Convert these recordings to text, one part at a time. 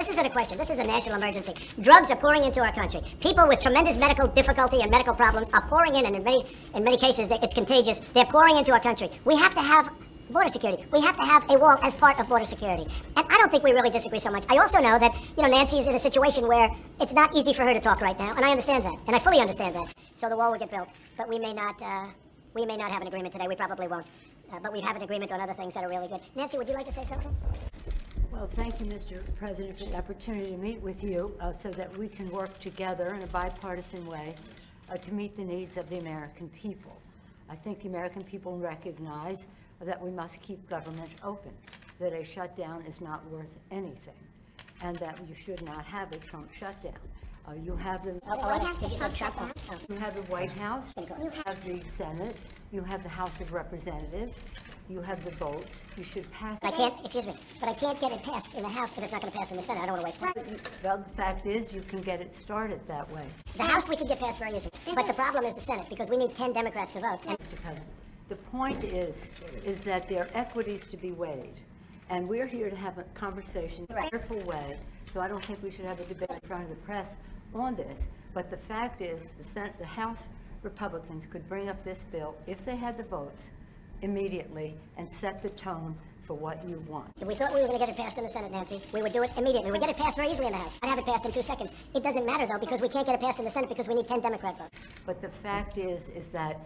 This isn't a question. This is a national emergency. Drugs are pouring into our country. People with tremendous medical difficulty and medical problems are pouring in, and in many cases, it's contagious. They're pouring into our country. We have to have border security. We have to have a wall as part of border security. And I don't think we really disagree so much. I also know that, Nancy's in a situation where it's not easy for her to talk right now, and I understand that, and I fully understand that. So the wall will get built, but we may not have an agreement today. We probably won't. But we have an agreement on other things that are really good. Nancy, would you like to say something? Well, thank you, Mr. President, for the opportunity to meet with you so that we can work together in a bipartisan way to meet the needs of the American people. I think the American people recognize that we must keep government open, that a shutdown is not worth anything, and that you should not have a Trump shutdown. You have the you have the White House, you have the Senate, you have the House of Representatives, you have the votes. You should pass. But I can't get it passed in the House if it's not going to pass in the Senate. I don't want to waste time. Well, the fact is, you can get it started that way. The House we can get passed very easily, but the problem is the Senate, because we need 10 Democrats to vote. Mr. President, the point is that there are equities to be weighed, and we're here to have a conversation in a careful way. So I don't think we should have a debate in front of the press on this. But the fact is, the House Republicans could bring up this bill if they had the votes immediately and set the tone for what you want. If we thought we were going to get it passed in the Senate, Nancy, we would do it immediately. We'd get it passed very easily in the House. I'd have it passed in 2 seconds. It doesn't matter, though, because we can't get it passed in the Senate because we need 10 Democrat votes. But the fact is that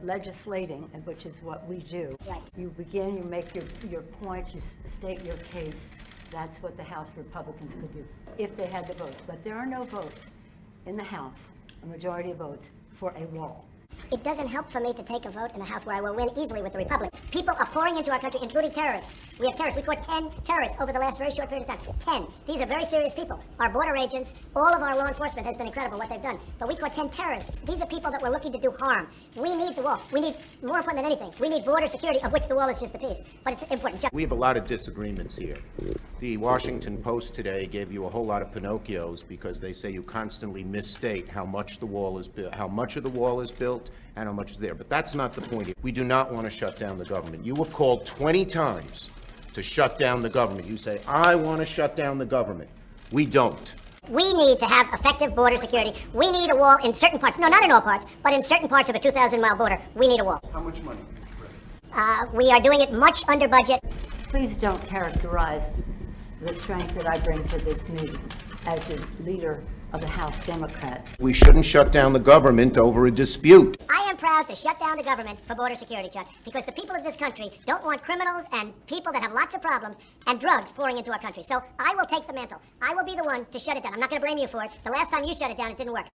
legislating, which is what we do, right. You begin, you make your point, you state your case. That's what the House Republicans could do if they had the votes. But there are no votes in the House, a majority of votes, for a wall. It doesn't help for me to take a vote in the House where I will win easily with the Republic. People are pouring into our country, including terrorists. We have terrorists. We caught 10 terrorists over the last very short period of time. 10. These are very serious people. Our border agents, all of our law enforcement has been incredible what they've done. But we caught 10 terrorists. These are people that were looking to do harm. We need the wall. We need, more important than anything, we need border security, of which the wall is just a piece. But it's important. We have a lot of disagreements here. The Washington Post today gave you a whole lot of Pinocchios because they say you constantly misstate how much the wall is built, how much of the wall is built, and how much is there. But that's not the point. We do not want to shut down the government. You have called 20 times to shut down the government. You say, I want to shut down the government. We don't. We need to have effective border security. We need a wall in certain parts. No, not in all parts, but in certain parts of a 2,000-mile border. We need a wall. How much money? We are doing it much under budget. Please don't characterize the strength that I bring to this meeting as the leader of the House Democrats. We shouldn't shut down the government over a dispute. I am proud to shut down the government for border security, Chuck, because the people of this country don't want criminals and people that have lots of problems and drugs pouring into our country. So I will take the mantle. I will be the one to shut it down. I'm not going to blame you for it. The last time you shut it down, it didn't work.